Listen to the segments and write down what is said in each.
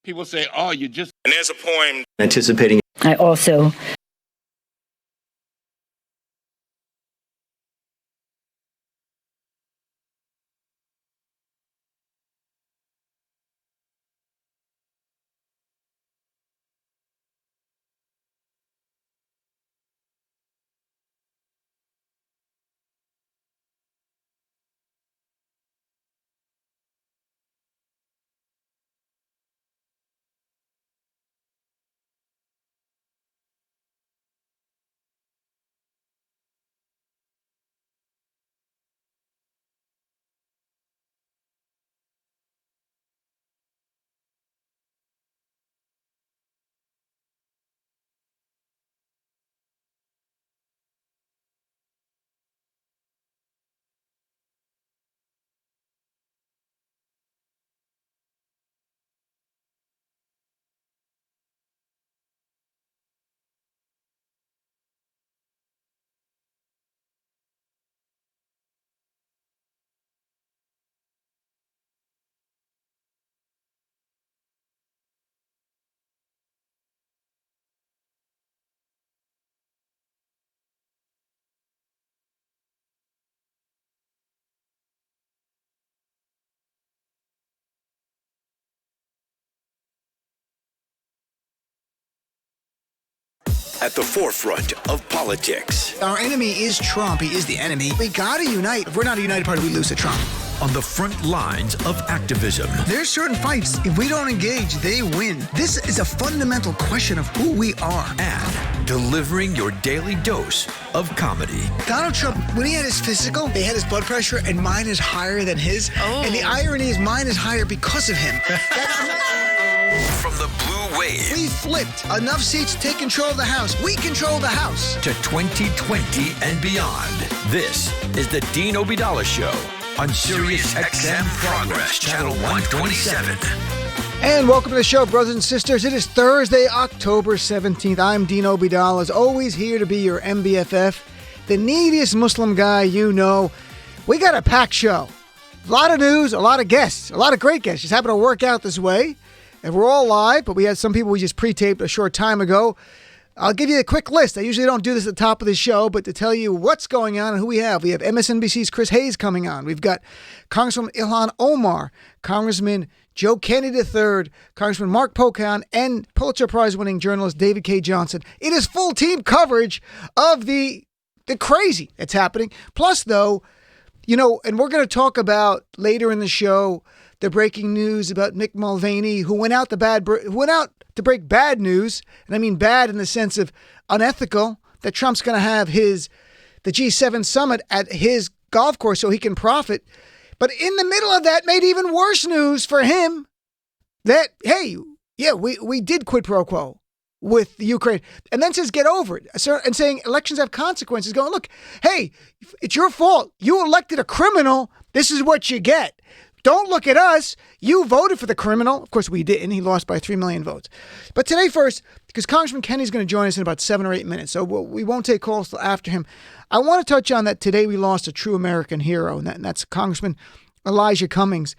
People say, oh, you just... And there's a poem... Anticipating... I also... At the forefront of politics. Our enemy is Trump. He is the enemy. We gotta unite. If we're not a united party, we lose to Trump. On the front lines of activism. There's certain fights, if we don't engage, they win. This is a fundamental question of who we are. And delivering your daily dose of comedy. Donald Trump, when he had his physical, they had his blood pressure, and mine is higher than his. Oh. And the irony is mine is higher because of him. From the blue wave. We flipped. Enough seats to take control of the House. We control the House. To 2020 and beyond. This is the Dean Obeidallah Show on Sirius XM Progress, Channel 127. And welcome to the show, brothers and sisters. It is Thursday, October 17th. I'm Dean Obeidallah, as always here to be your MBFF, the neediest Muslim guy you know. We got a packed show. A lot of news, a lot of guests, a lot of great guests. Just happen to work out this way. And we're all live, but we had some people we just pre-taped a short time ago. I'll give you a quick list. I usually don't do this at the top of the show, but to tell you what's going on and who we have MSNBC's Chris Hayes coming on. We've got Congressman Ilhan Omar, Congressman Joe Kennedy III, Congressman Mark Pocan, and Pulitzer Prize-winning journalist David K. Johnson. It is full team coverage of the crazy that's happening. Plus, though, and we're going to talk about later in the show the breaking news about Mick Mulvaney, who went out to break bad news, and I mean bad in the sense of unethical, that Trump's going to have the G7 summit at his golf course so he can profit. But in the middle of that, made even worse news for him that, hey, yeah, we did quid pro quo with the Ukraine, and then says get over it, and saying elections have consequences, going, look, hey, it's your fault. You elected a criminal. This is what you get. Don't look at us. You voted for the criminal. Of course, we didn't. He lost by 3 million votes. But today first, because Congressman Kenny's going to join us in about 7 or 8 minutes, so we won't take calls till after him. I want to touch on that today we lost a true American hero, and that's Congressman Elijah Cummings.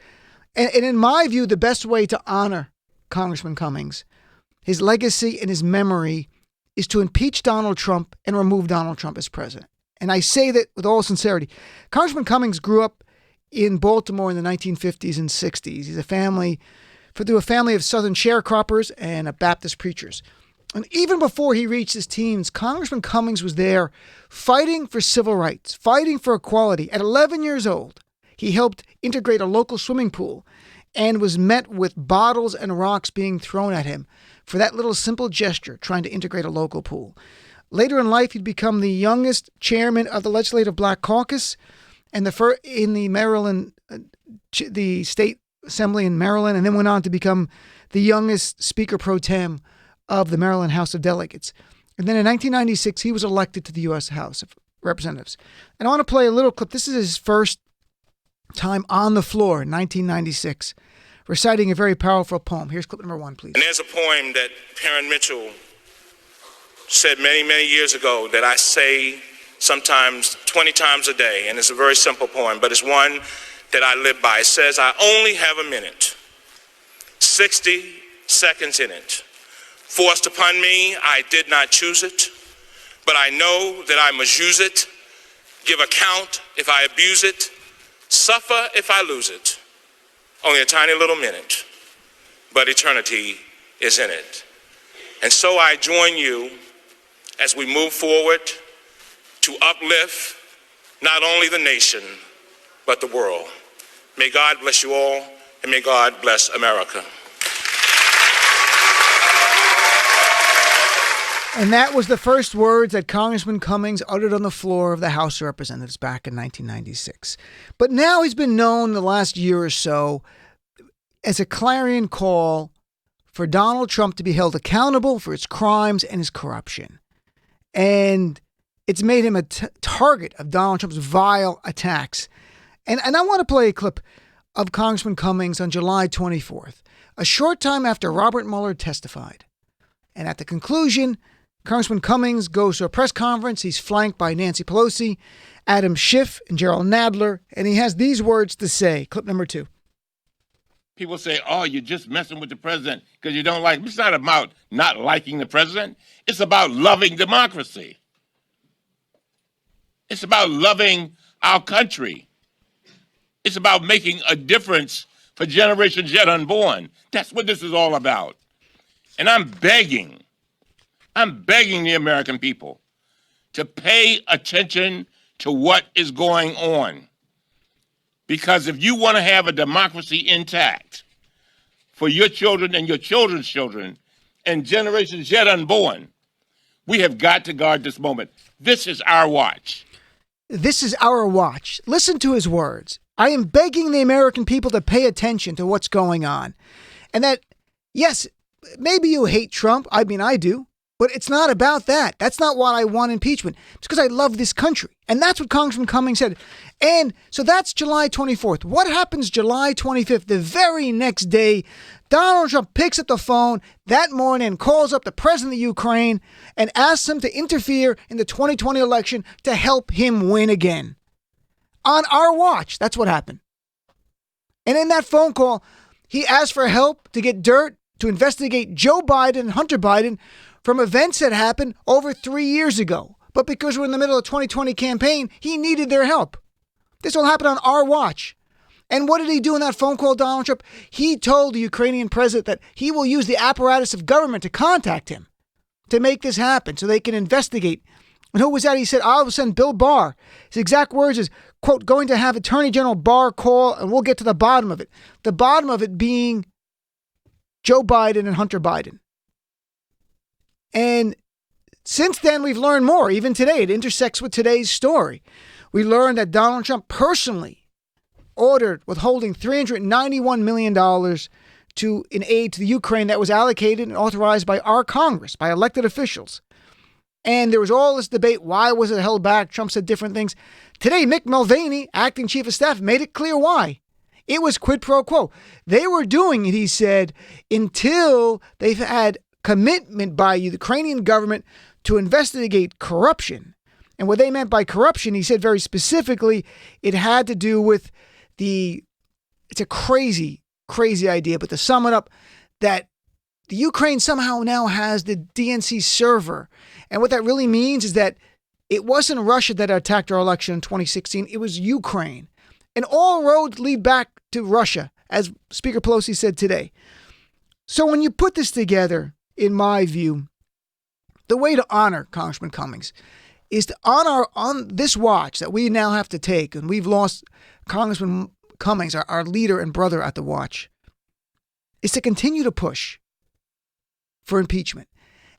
And in my view, the best way to honor Congressman Cummings, his legacy and his memory, is to impeach Donald Trump and remove Donald Trump as president. And I say that with all sincerity. Congressman Cummings grew up in Baltimore in the 1950s and 60s. He's a family of Southern sharecroppers and Baptist preachers. And even before he reached his teens, Congressman Cummings was there fighting for civil rights, fighting for equality. At 11 years old, he helped integrate a local swimming pool and was met with bottles and rocks being thrown at him for that little simple gesture, trying to integrate a local pool. Later in life, he'd become the youngest chairman of the Legislative Black Caucus, and in the Maryland, the state assembly in Maryland, and then went on to become the youngest Speaker pro tem of the Maryland House of Delegates. And then in 1996, he was elected to the U.S. House of Representatives. And I want to play a little clip. This is his first time on the floor in 1996, reciting a very powerful poem. Here's clip number 1, please. And there's a poem that Perrin Mitchell said many, many years ago that I say sometimes 20 times a day, and it's a very simple poem, but it's one that I live by. It says, I only have a minute, 60, seconds in it. Forced upon me, I did not choose it, but I know that I must use it, give account if I abuse it, suffer if I lose it. Only a tiny little minute, but eternity is in it. And so I join you as we move forward to uplift not only the nation, but the world. May God bless you all, and may God bless America. And that was the first words that Congressman Cummings uttered on the floor of the House of Representatives back in 1996. But now he's been known the last year or so as a clarion call for Donald Trump to be held accountable for his crimes and his corruption. And it's made him a target of Donald Trump's vile attacks. And I want to play a clip of Congressman Cummings on July 24th, a short time after Robert Mueller testified. And at the conclusion, Congressman Cummings goes to a press conference. He's flanked by Nancy Pelosi, Adam Schiff, and Gerald Nadler. And he has these words to say. Clip number 2. People say, oh, you're just messing with the president because you don't like him. It's not about not liking the president. It's about loving democracy. It's about loving our country. It's about making a difference for generations yet unborn. That's what this is all about. And I'm begging the American people to pay attention to what is going on. Because if you want to have a democracy intact for your children and your children's children and generations yet unborn, we have got to guard this moment. This is our watch. This is our watch. Listen to his words. I am begging the American people to pay attention to what's going on. And that, yes, maybe you hate Trump. I mean, I do. But it's not about that. That's not why I want impeachment. It's because I love this country. And that's what Congressman Cummings said. And so that's July 24th. What happens July 25th? The very next day, Donald Trump picks up the phone that morning and calls up the president of Ukraine and asks him to interfere in the 2020 election to help him win again. On our watch, that's what happened. And in that phone call, he asked for help to get dirt to investigate Joe Biden and Hunter Biden from events that happened over 3 years ago. But because we're in the middle of the 2020 campaign, he needed their help. This will happen on our watch. And what did he do in that phone call, Donald Trump? He told the Ukrainian president that he will use the apparatus of government to contact him to make this happen so they can investigate. And who was that? He said, I'll send Bill Barr. His exact words is, quote, going to have Attorney General Barr call and we'll get to the bottom of it. The bottom of it being Joe Biden and Hunter Biden. And since then, we've learned more. Even today, it intersects with today's story. We learned that Donald Trump personally ordered withholding $391 million in aid to the Ukraine that was allocated and authorized by our Congress, by elected officials. And there was all this debate. Why was it held back? Trump said different things. Today, Mick Mulvaney, acting chief of staff, made it clear why. It was quid pro quo. They were doing it, he said, until they've had commitment by the Ukrainian government to investigate corruption. And what they meant by corruption, he said very specifically, it had to do with it's a crazy, crazy idea, but to sum it up, that the Ukraine somehow now has the DNC server. And what that really means is that it wasn't Russia that attacked our election in 2016, it was Ukraine. And all roads lead back to Russia, as Speaker Pelosi said today. So when you put this together, in my view, the way to honor Congressman Cummings is to on this watch that we now have to take, and we've lost Congressman Cummings, our leader and brother at the watch, is to continue to push for impeachment.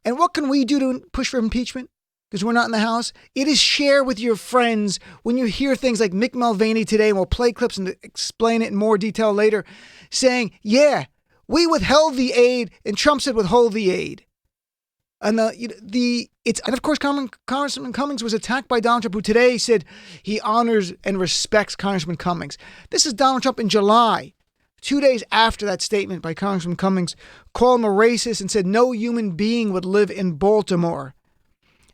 And what can we do to push for impeachment? Because we're not in the House. It is share with your friends when you hear things like Mick Mulvaney today, and we'll play clips and explain it in more detail later, saying, yeah, we withheld the aid, and Trump said withhold the aid. And and of course, Congressman Cummings was attacked by Donald Trump, who today said he honors and respects Congressman Cummings. This is Donald Trump in July, 2 days after that statement by Congressman Cummings, called him a racist and said no human being would live in Baltimore,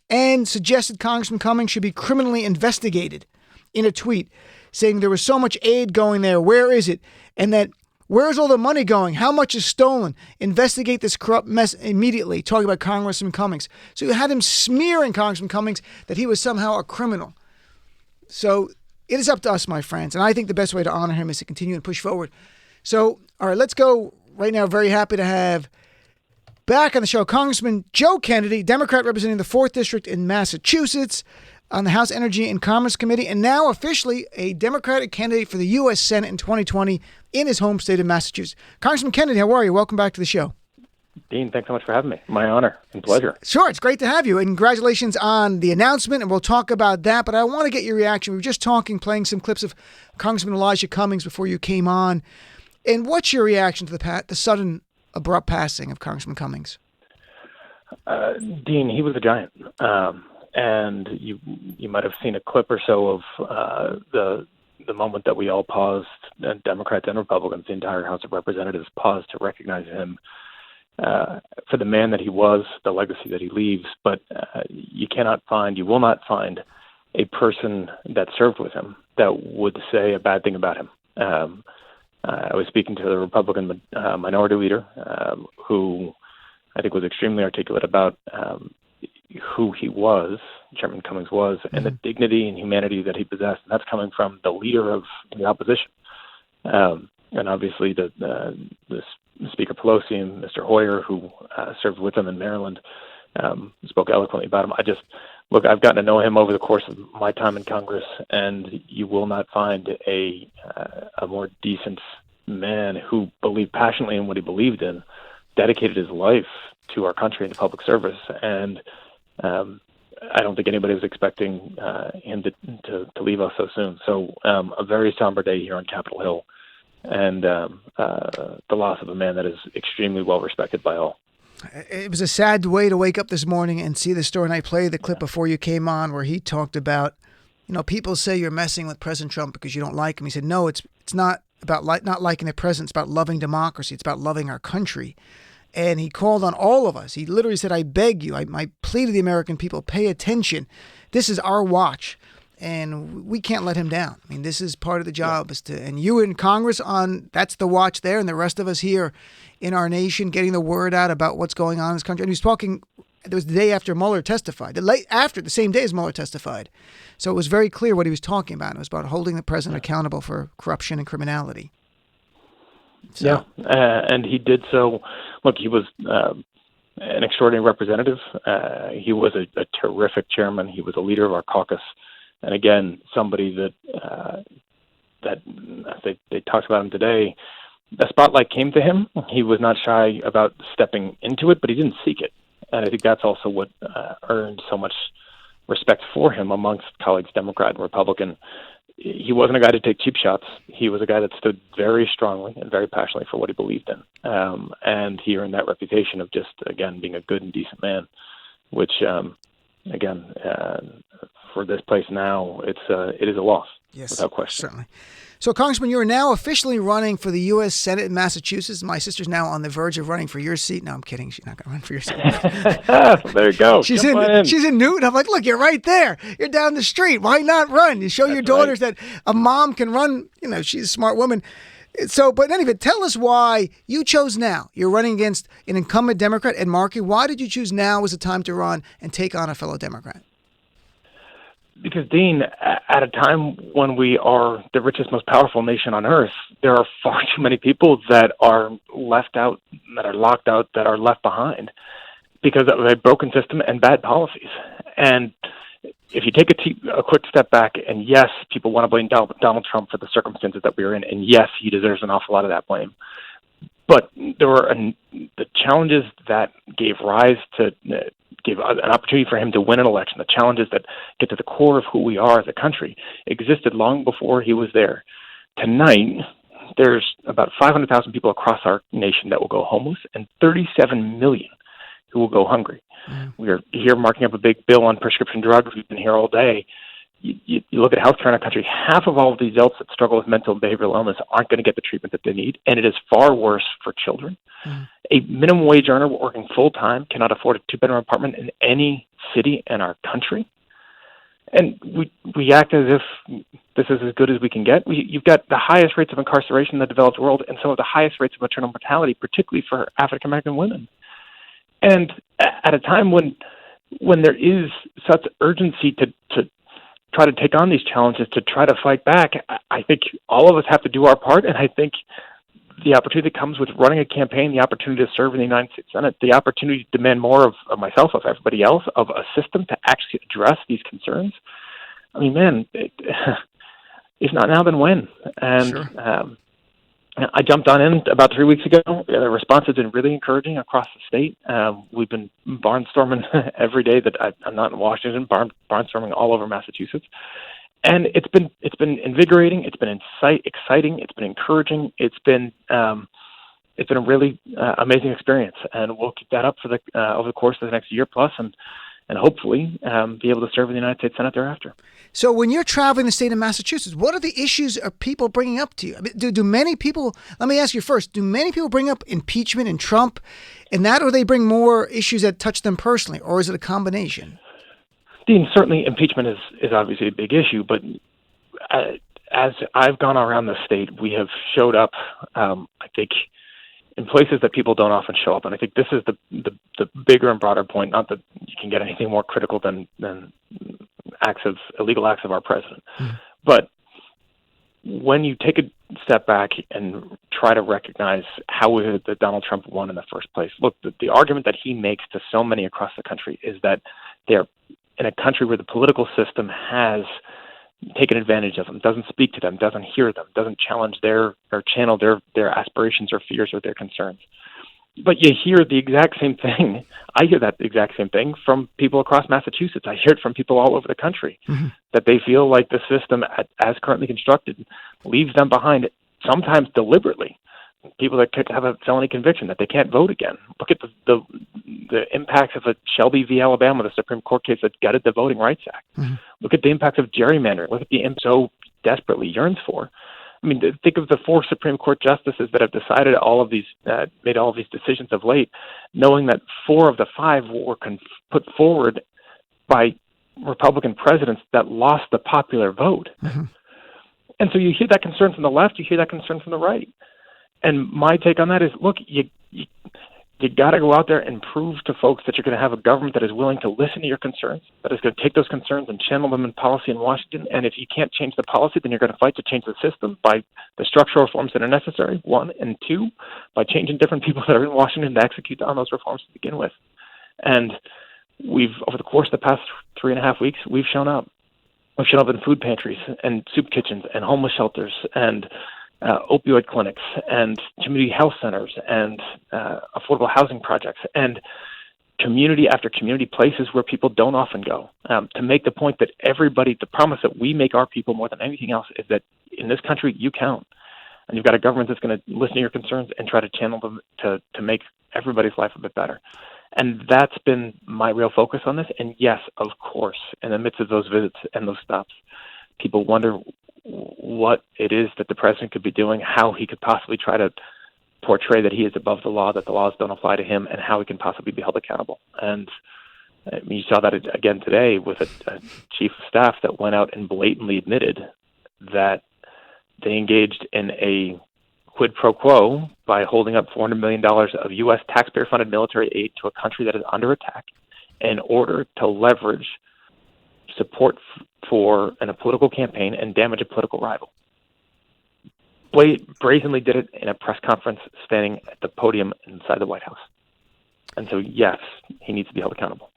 and suggested Congressman Cummings should be criminally investigated in a tweet, saying there was so much aid going there. Where is it? And that Where's all the money going? How much is stolen? Investigate this corrupt mess immediately. Talking about Congressman Cummings. So you had him smearing Congressman Cummings that he was somehow a criminal. So it is up to us, my friends. And I think the best way to honor him is to continue and push forward. So, all right, let's go right now. Very happy to have back on the show Congressman Joe Kennedy, Democrat representing the 4th District in Massachusetts on the House Energy and Commerce Committee, and now officially a Democratic candidate for the U.S. Senate in 2020 in his home state of Massachusetts. Congressman Kennedy, how are you? Welcome back to the show. Dean, thanks so much for having me. My honor and pleasure. Sure, it's great to have you, and congratulations on the announcement, and we'll talk about that, but I want to get your reaction. We were just playing some clips of Congressman Elijah Cummings before you came on, and what's your reaction to the sudden, abrupt passing of Congressman Cummings? Dean, he was a giant. And you might have seen a clip or so of the moment that we all paused, Democrats and Republicans, the entire House of Representatives paused to recognize him for the man that he was, the legacy that he leaves. But you will not find a person that served with him that would say a bad thing about him. I was speaking to the Republican minority leader who I think was extremely articulate about who he was, Chairman Cummings was, and the dignity and humanity that he possessed. And that's coming from the leader of the opposition. And obviously the Speaker Pelosi and Mr. Hoyer, who served with him in Maryland, spoke eloquently about him. I've gotten to know him over the course of my time in Congress, and you will not find a more decent man who believed passionately in what he believed in, dedicated his life to our country and to public service. And I don't think anybody was expecting him to leave us so soon. So a very somber day here on Capitol Hill, and the loss of a man that is extremely well respected by all. It was a sad way to wake up this morning and see the story. And I played the clip before you came on where he talked about, people say you're messing with President Trump because you don't like him. He said, no, it's not about not liking the president. It's about loving democracy. It's about loving our country. And he called on all of us. He literally said, I beg you, I plea to the American people, pay attention. This is our watch, and we can't let him down. I mean, this is part of the job, and you in Congress that's the watch there, and the rest of us here in our nation getting the word out about what's going on in this country. And he was talking, it was the day after Mueller testified, the same day as Mueller testified. So it was very clear what he was talking about. It was about holding the president accountable for corruption and criminality. So. Yeah, and he did so. Look, he was an extraordinary representative. He was a terrific chairman. He was a leader of our caucus, and again, somebody that they talked about him today. The spotlight came to him. He was not shy about stepping into it, but he didn't seek it, and I think that's also what earned so much respect for him amongst colleagues, Democrat and Republican. He wasn't a guy to take cheap shots. He was a guy that stood very strongly and very passionately for what he believed in. And he earned that reputation of just, again, being a good and decent man, which, for this place now, it is a loss, without question. Certainly. So, Congressman, you are now officially running for the U.S. Senate in Massachusetts. My sister's now on the verge of running for your seat. No, I'm kidding. She's not going to run for your seat. There you go. She's in Newton. I'm like, look, you're right there. You're down the street. Why not run? You show your daughters that a mom can run. She's a smart woman. So, but anyway, tell us why you chose now. You're running against an incumbent Democrat, Ed Markey. Why did you choose now as the time to run and take on a fellow Democrat? Because, Dean, at a time when we are the richest, most powerful nation on earth, there are far too many people that are left out, that are locked out, that are left behind because of a broken system and bad policies. And if you take a quick step back, and yes, people want to blame Donald Trump for the circumstances that we are in, and yes, he deserves an awful lot of that blame. But there were the challenges that gave rise to gave an opportunity for him to win an election. The challenges that get to the core of who we are as a country existed long before he was there. Tonight, there's about 500,000 people across our nation that will go homeless and 37 million who will go hungry. We are here marking up a big bill on prescription drugs. We've been here all day. You look at healthcare in our country, half of all of these adults that struggle with mental and behavioral illness aren't going to get the treatment that they need, and it is far worse for children. A minimum wage earner working full-time cannot afford a two-bedroom apartment in any city in our country. And we act as if this is as good as we can get. You've got the highest rates of incarceration in the developed world and some of the highest rates of maternal mortality, particularly for African American women. And at a time when there is such urgency to try to take on these challenges, to try to fight back, I think all of us have to do our part. And I think the opportunity that comes with running a campaign, the opportunity to serve in the United States Senate, the opportunity to demand more of myself, of everybody else, of a system to actually address these concerns. I mean, man, if not now, then when? And Sure. I jumped on in about 3 weeks ago. The response has been really encouraging across the state. We've been barnstorming every day that I'm not in Washington, barnstorming all over Massachusetts. And it's been invigorating. It's been exciting. It's been encouraging. It's been a really amazing experience, and we'll keep that up for over the course of the next year plus, and hopefully be able to serve in the United States Senate thereafter. So when you're traveling the state of Massachusetts, what are the issues are people bringing up to you? I mean, do many people? Let me ask you first. Do many people bring up impeachment and Trump, and that, or they bring more issues that touch them personally, or is it a combination? Dean, certainly impeachment is obviously a big issue, but as I've gone around the state, we have showed up, I think, in places that people don't often show up. And I think this is the bigger and broader point, not that you can get anything more critical than illegal acts of our president. Mm-hmm. But when you take a step back and try to recognize how that Donald Trump won in the first place, look, the argument that he makes to so many across the country is that they're in a country where the political system has taken advantage of them, doesn't speak to them, doesn't hear them, doesn't challenge or channel their aspirations or fears or their concerns. But you hear the exact same thing. I hear that exact same thing from people across Massachusetts. I hear it from people all over the country, mm-hmm. that they feel like the system, as currently constructed, leaves them behind, sometimes deliberately. People that could have a felony conviction, that they can't vote again. Look at the impacts of a Shelby v. Alabama, the Supreme Court case that gutted the Voting Rights Act. Mm-hmm. Look at the impacts of gerrymandering. Look at the impact so desperately yearns for. I mean, think of the 4 Supreme Court justices that have decided made all of these decisions of late, knowing that 4 of the 5 were put forward by Republican presidents that lost the popular vote. Mm-hmm. And so you hear that concern from the left, you hear that concern from the right. And my take on that is, look, you got to go out there and prove to folks that you're going to have a government that is willing to listen to your concerns, that is going to take those concerns and channel them in policy in Washington. And if you can't change the policy, then you're going to fight to change the system by the structural reforms that are necessary, 1, and 2, by changing different people that are in Washington to execute on those reforms to begin with. And over the course of the past 3.5 weeks, we've shown up. We've shown up in food pantries and soup kitchens and homeless shelters and opioid clinics and community health centers and affordable housing projects and community after community, places where people don't often go, to make the point that the promise that we make our people more than anything else is that in this country you count, and you've got a government that's going to listen to your concerns and try to channel them to make everybody's life a bit better. And that's been my real focus on this. And yes, of course, in the midst of those visits and those stops, people wonder what it is that the president could be doing, how he could possibly try to portray that he is above the law, that the laws don't apply to him, and how he can possibly be held accountable. And I mean, you saw that again today with a chief of staff that went out and blatantly admitted that they engaged in a quid pro quo by holding up $400 million of U.S. taxpayer-funded military aid to a country that is under attack in order to leverage support in a political campaign and damage a political rival. Brazenly did it in a press conference standing at the podium inside the White House. And so, yes, he needs to be held accountable.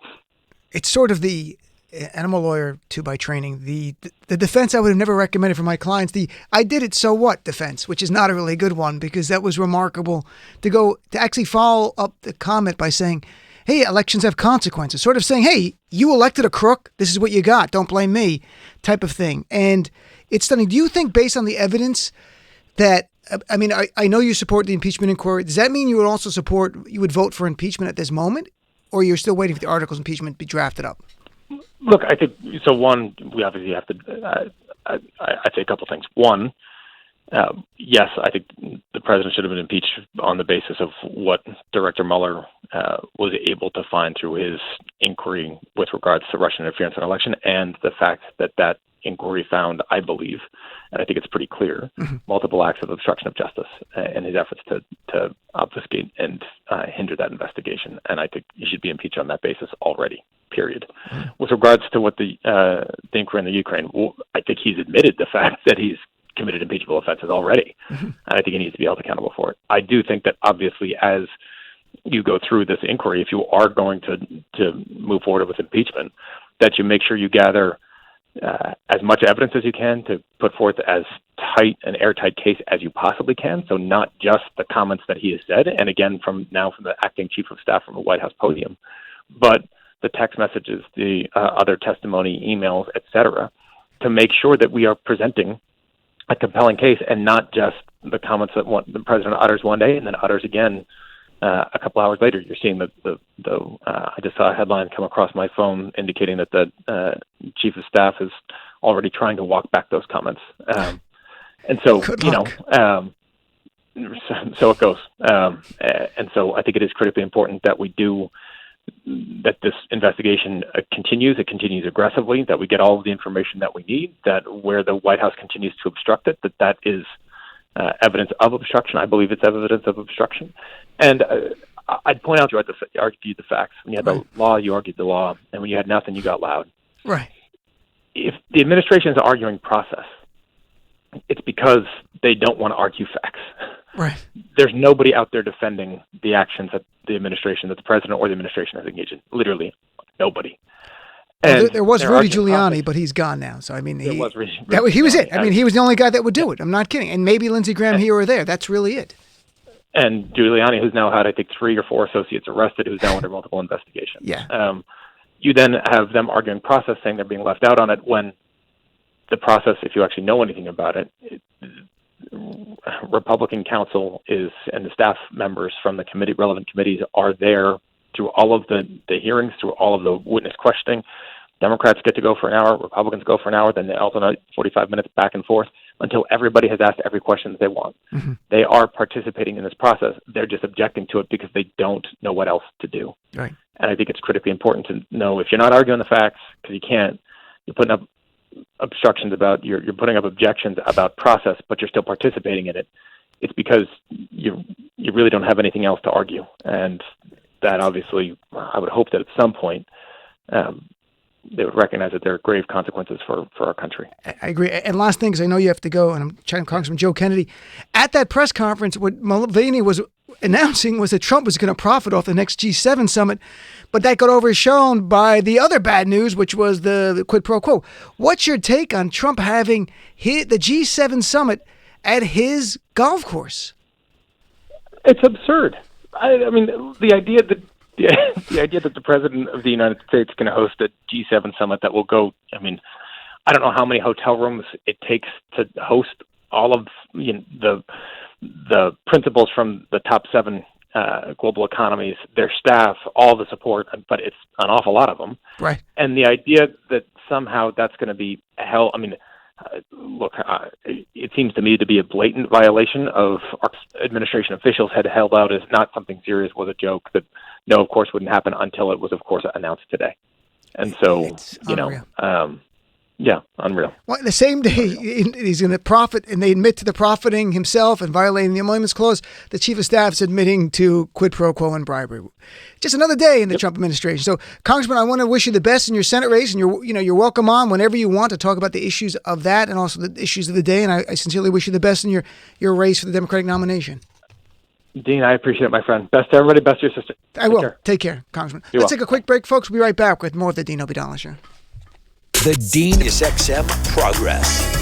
It's sort of the, and I'm a lawyer too by training, the defense I would have never recommended for my clients, the I did it, so what defense, which is not a really good one, because that was remarkable to actually follow up the comment by saying, hey, elections have consequences, sort of saying, hey, you elected a crook, this is what you got, don't blame me, type of thing. And it's stunning. Do you think, based on the evidence, that, I mean, I know you support the impeachment inquiry. Does that mean you would also you would vote for impeachment at this moment? Or you're still waiting for the articles of impeachment to be drafted up? Look, I think, so one, we obviously have to, I'd say a couple things. One, Yes, I think the president should have been impeached on the basis of what Director Mueller was able to find through his inquiry with regards to Russian interference in an election, and the fact that that inquiry found, I believe, and I think it's pretty clear, multiple acts of obstruction of justice in his efforts to obfuscate and hinder that investigation. And I think he should be impeached on that basis already, period. With regards to what the inquiry in the Ukraine, well, I think he's admitted the fact that he's committed impeachable offenses already. And I think he needs to be held accountable for it. I do think that obviously as you go through this inquiry, if you are going to move forward with impeachment, that you make sure you gather as much evidence as you can to put forth as tight an airtight case as you possibly can. So not just the comments that he has said, and again from the acting chief of staff from the White House podium, but the text messages, the other testimony, emails, etc., to make sure that we are presenting a compelling case and not just the comments that the president utters one day and then utters again a couple hours later. You're seeing I just saw a headline come across my phone indicating that the chief of staff is already trying to walk back those comments. And so, so it goes. And so I think it is critically important that that this investigation continues. It continues aggressively, that we get all of the information that we need, that where the White House continues to obstruct it, that is evidence of obstruction. I believe it's evidence of obstruction. And I'd point out you argued the facts. When you had the law, you argued the law. And when you had nothing, you got loud. Right. If the administration is arguing process, it's because they don't want to argue facts. Right. There's nobody out there defending the actions that the administration, that the president or the administration has engaged in. Literally nobody. Well, there was Rudy Giuliani, but he's gone now. So, I mean, he was it. I mean, he was the only guy that would do it. I'm not kidding. And maybe Lindsey Graham here or there. That's really it. And Giuliani, who's now had, I think, 3 or 4 associates arrested, who's now under multiple investigations. Yeah. You then have them arguing process, saying they're being left out on it, when the process, if you actually know anything about it, Republican counsel and the staff members from the relevant committees are there through all of the hearings, through all of the witness questioning. Democrats get to go for an hour, Republicans go for an hour, then they alternate 45 minutes back and forth until everybody has asked every question that they want. Mm-hmm. They are participating in this process. They're just objecting to it because they don't know what else to do. Right. And I think it's critically important to know, if you're not arguing the facts, because you can't, you're putting up obstructions you're putting up objections about process, but you're still participating in it. It's because you really don't have anything else to argue. And that obviously, I would hope that at some point, they would recognize that there are grave consequences for our country. I agree. And last thing, because I know you have to go, and I'm chatting with Congressman Joe Kennedy. At that press conference, what Mulvaney was announcing was that Trump was going to profit off the next G7 summit, but that got overshown by the other bad news, which was the quid pro quo. What's your take on Trump having the G7 summit at his golf course? It's absurd. I mean, the idea that the president of the United States can host a G7 summit that will go, I mean, I don't know how many hotel rooms it takes to host all of the principals from the top 7 global economies, their staff, all the support, but it's an awful lot of them. Right. And the idea that somehow that's going to be held, I mean, look, it seems to me to be a blatant violation of our administration officials had held out as not something serious, was a joke that, no, of course, wouldn't happen until it was, of course, announced today. And so, unreal. Well, the same day he's going to profit, and they admit to the profiting himself and violating the Emoluments Clause, the chief of staff's admitting to quid pro quo and bribery. Just another day in the Trump administration. So, Congressman, I want to wish you the best in your Senate race, and you're welcome on whenever you want to talk about the issues of that and also the issues of the day. And I sincerely wish you the best in your race for the Democratic nomination. Dean, I appreciate it, my friend. Best to everybody, best to your sister. I will. Take care, Congressman. Let's take a quick break, folks. We'll be right back with more of the Dean Obie Dollar Show. The Dean is XM Progress.